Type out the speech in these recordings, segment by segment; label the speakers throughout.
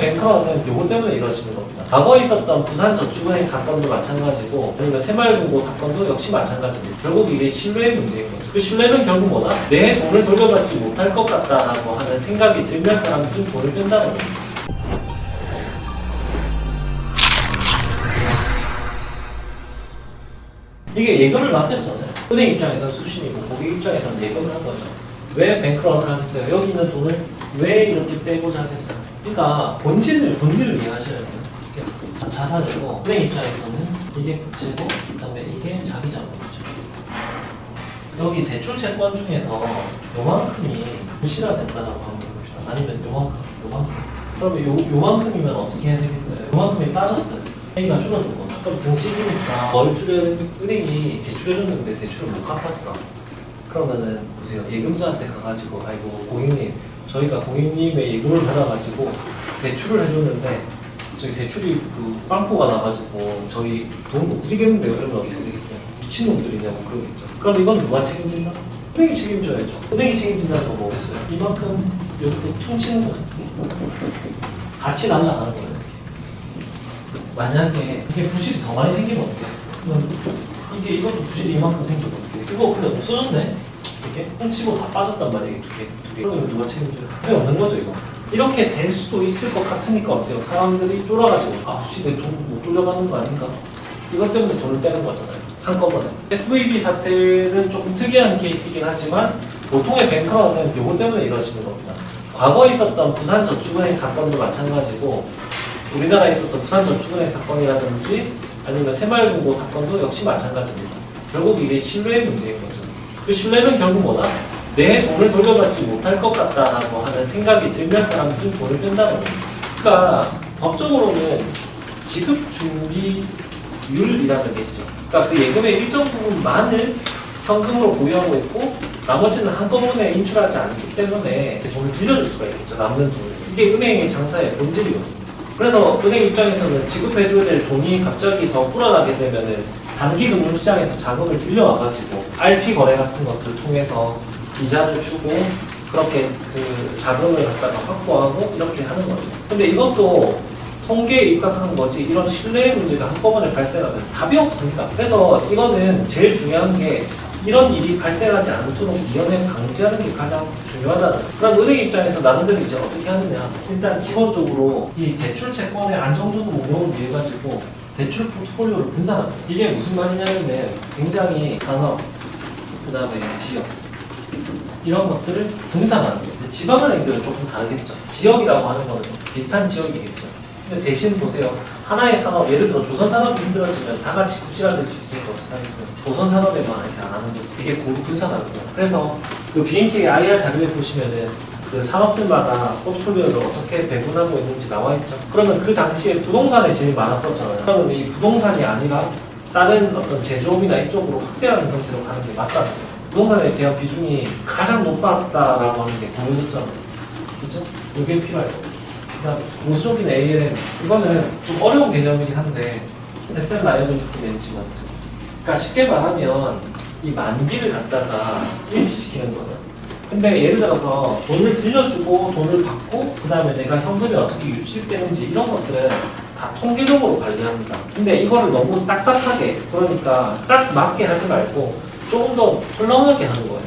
Speaker 1: 뱅크런은 요거 때문에 이루어지는 겁니다. 과거에 있었던 부산저축은행 사건도 마찬가지고 아니면 새마을금고 사건도 역시 마찬가지입니다. 결국 이게 신뢰의 문제인 거죠. 그 신뢰는 결국 뭐다? 내 돈을 돌려받지 못할 것 같다라고 하는 생각이 들면 사람들은 돈을 뺀다는 겁니다. 이게 예금을 맡겼잖아요. 은행 입장에서는 수신이고 고객 입장에서는 예금을 한 거죠. 왜 뱅크런을 하겠어요? 여기 있는 돈을 왜 이렇게 빼고자 하겠어요? 그러니까 본질을 이해하셔야 돼요. 자산이고 은행 입장에서는 이게 부채고 그다음에 이게 자기 자본이죠. 여기 대출 채권 중에서 요만큼이 부실화된다라고 한번 봅시다. 아니면 요만큼. 그러면 요만큼이면 어떻게 해야 되겠어요? 요만큼이 빠졌어요. A가 줄어든 거죠. 그럼 등식이니까 뭘 줄여야 되는데 은행이 대출해줬는데 대출을 못 갚았어. 그러면은 보세요. 예금자한테 가가지고 아이고 고객님 저희가 고객님의 예금을 받아가지고 대출을 해줬는데 저희 대출이 그 빵꾸가 나가지고 저희 돈 못 드리겠는데요. 이러면 어떻게 되겠어요? 미친놈들이냐고 그러겠죠. 그럼 이건 누가 책임진다? 은행이 책임져야죠. 은행이 책임진다는 건 뭐겠어요? 이만큼 여기로 퉁치는 거예요. 같이 날아가는 거예요. 만약에 이게 부실이 더 많이 생기면 어떡해? 그러면 이게 이것도 부실이 이만큼 생기면 어떡해? 이거 근데 없어졌네? 이게 훔치고 다 빠졌단 말이에요. 두 개. 그러면 누가 책임져요? 왜 없는 거죠 이거? 이렇게 될 수도 있을 것 같으니까 어때요? 사람들이 쫄아가지고 아씨 내 돈 못 돌려받는 거 아닌가? 이것 때문에 돈을 빼는 거잖아요. 한꺼번에. SVB 사태는 조금 특이한 케이스이긴 하지만 보통의 뱅크런은 요거 때문에 이루어지는 겁니다. 과거에 있었던 부산저축은행 사건도 마찬가지고 우리나라에 있었던 부산저축은행 사건이라든지 아니면 새마을금고 사건도 역시 마찬가지입니다. 결국 이게 신뢰의 문제인 거죠. 그 신뢰는 결국 뭐다? 내 돈을 돌려받지 못할 것 같다라고 하는 생각이 들면 사람들은 돈을 뺀다는 겁니다. 그러니까 법적으로는 지급준비율이라는 게 있죠. 그러니까 그 예금의 일정 부분만을 현금으로 보유하고 있고 나머지는 한꺼번에 인출하지 않기 때문에 돈을 빌려줄 수가 있겠죠. 남는 돈을. 이게 은행의 장사의 본질이거든요. 그래서 은행 입장에서는 지급해줘야 될 돈이 갑자기 더 불어나게 되면은 단기 금융시장에서 자금을 빌려와가지고 RP 거래 같은 것들 통해서 이자도 주고 그렇게 그 자금을 갖다가 확보하고 이렇게 하는 거죠. 근데 이것도 통계에 입각한 거지 이런 신뢰의 문제가 한꺼번에 발생하면 답이 없습니다. 그래서 이거는 제일 중요한 게 이런 일이 발생하지 않도록 미연에 방지하는 게 가장 중요하다는 거예요. 그럼 은행 입장에서 나름대로 이제 어떻게 하느냐. 일단 기본적으로 이 대출 채권의 안정적인 운영을 위해 가지고 대출 포트폴리오를 분산합니다. 이게 무슨 말이냐면 굉장히 산업, 그 다음에 지역 이런 것들을 분산하는 거예요. 지방은행들은 조금 다르겠죠. 지역이라고 하는 거는 좀 비슷한 지역이겠죠. 근데 대신 보세요. 하나의 산업, 예를 들어 조선산업이 힘들어지면 다 같이 부실화될 수 있으니까 어떻게 하겠어요? 조선산업에만 이렇게 안 하는 거죠. 이게 고루 분산하는 거예요. 그래서 그 BNK IR 자료에 보시면은 그 산업들마다 포트폴리오를 어떻게 배분하고 있는지 나와 있죠. 그러면 그 당시에 부동산에 제일 많았었잖아요. 그러면 이 부동산이 아니라 다른 어떤 제조업이나 이쪽으로 확대하는 형태로 가는 게 맞다는 거예요. 부동산에 대한 비중이 가장 높았다라고 하는 게 보여졌잖아요. 그렇죠? 이게 필요할 거예요. 그다음 보수적인 ALM 이거는 좀 어려운 개념이긴 한데 Asset Liability Management. 그러니까 쉽게 말하면 이 만기를 갖다가 일치시키는 거예요. 근데 예를 들어서 돈을 빌려주고 돈을 받고 그 다음에 내가 현금이 어떻게 유출되는지 이런 것들은 다 통계적으로 관리합니다. 근데 이거를 너무 딱딱하게 그러니까 딱 맞게 하지 말고 조금 더 헐렁하게 하는 거예요.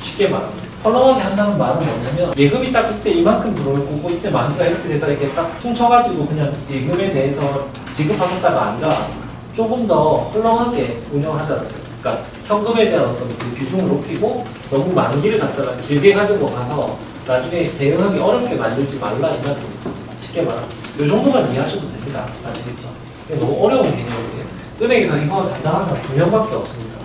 Speaker 1: 쉽게 말하면. 헐렁하게 한다는 말은 뭐냐면 예금이 딱 그때 이만큼 들어올 거고 이때 만기가 이렇게 돼서 이렇게 딱 퉁쳐가지고 그냥 예금에 대해서 지급하겠다가 아니라 조금 더 헐렁하게 운영하자는 거예요. 그러니까 현금에 대한 어떤 그 비중을 높이고 너무 만기를 갖다가 길게 가지고 가서 나중에 대응하기 어렵게 만들지 말라 이 말입니다. 쉽게 말하면 이 정도만 이해하셔도 됩니다. 아시겠죠? 이게 너무 어려운 개념이에요. 은행에서 이거 담당하는 사람 2명밖에 없습니다.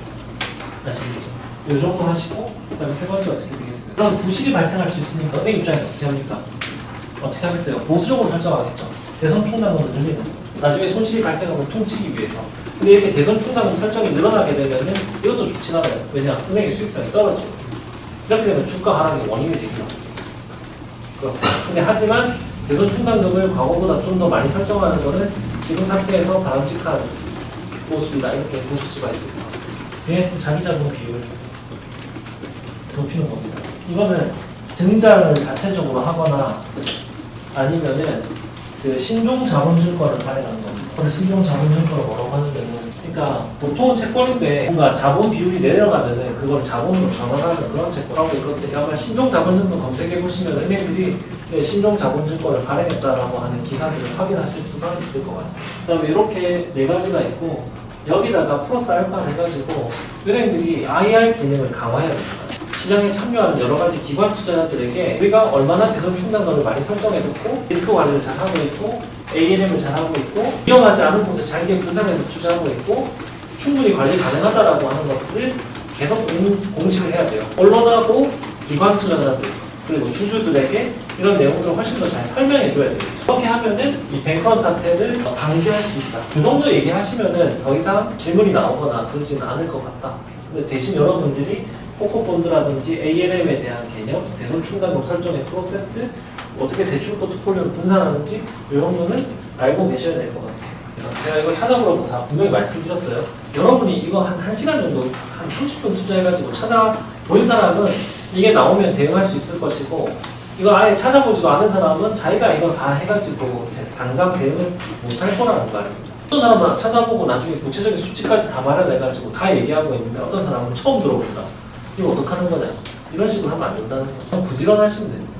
Speaker 1: 아시겠죠? 이 정도 하시고 그다음에 세 번째 어떻게 되겠어요? 그럼 부실이 발생할 수 있으니까 은행 입장에서 어떻게 합니까? 어떻게 하겠어요? 보수적으로 설정하겠죠. 대선 충당금을 늘리는 거예요. 나중에 손실이 발생하면 퉁치기 위해서. 근데 이렇게 대선 충당금 설정이 늘어나게 되면은 이것도 좋진 않아요. 왜냐? 은행의 수익성이 떨어지고. 이렇게 되면 주가 하락의 원인이 되기도 합니다. 그렇습니다. 근데 하지만 대선 충당금을 과거보다 좀 더 많이 설정하는 거는 지금 상태에서 바람직한 보수이다. 이렇게 볼 수가 있습니다. BS 자기자본 비율을 높이는 겁니다. 이거는 증장을 자체적으로 하거나 아니면은 그 신종자본증권을 발행하는 겁니다. 그걸 신종자본증권을 뭐라고 하냐면은, 그러니까 보통은 채권인데 뭔가 자본 비율이 내려가면은 그걸 자본으로 전환하는 그런 채권하고 있거든요. 아마 신종자본증권 검색해 보시면 은행들이 신종자본증권을 발행했다라고 하는 기사들을 확인하실 수가 있을 것 같습니다. 그다음에 이렇게 네 가지가 있고 여기다가 플러스 알파 해가지고 은행들이 IR 기능을 강화해야 됩니다. 시장에 참여하는 여러 가지 기관 투자자들에게 우리가 얼마나 대손 충당금을 많이 설정해놓고 리스크 관리를 잘 하고 있고 ALM을 잘 하고 있고 위험하지 않은 곳에 잘게 분산해서 투자하고 있고 충분히 관리 가능하다라고 하는 것들을 계속 공식을 해야 돼요. 언론하고 기관 투자자들 그리고 주주들에게 이런 내용들을 훨씬 더 잘 설명해 줘야 돼요. 그렇게 하면은 이 뱅크런 사태를 방지할 수 있다. 이 정도 얘기하시면은 더 이상 질문이 나오거나 그러지는 않을 것 같다. 근데 대신 여러분들이 코코본드라든지 ALM에 대한 개념, 대손 충당금 설정의 프로세스, 어떻게 대출 포트폴리오를 분산하는지 이 정도는 알고 계셔야 될 것 같습니다. 제가 이거 찾아보라고 다 분명히 말씀드렸어요. 여러분이 이거 한 1시간 정도, 한 30분 투자해가지고 찾아본 사람은 이게 나오면 대응할 수 있을 것이고 이거 아예 찾아보지도 않은 사람은 자기가 이거 다 해가지고 당장 대응을 못할 거라는 말입니다. 어떤 사람은 찾아보고 나중에 구체적인 수치까지 다 마련해가지고 다 얘기하고 있는데 어떤 사람은 처음 들어본다. 이거 어떡하는 거냐. 이런 식으로 하면 안 된다는 거죠. 그냥 부지런하시면 됩니다.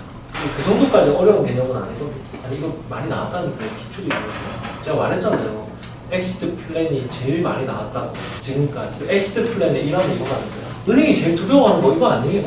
Speaker 1: 그 정도까지 어려운 개념은 아니거든요. 아니 이거 많이 나왔다니까 기출이 있거든요. 제가 말했잖아요. 엑시트 플랜이 제일 많이 나왔다고. 지금까지 엑시트 플랜의 일환이 이거가 아니고요. 은행이 제일 두려워하는 거 이거 아니에요.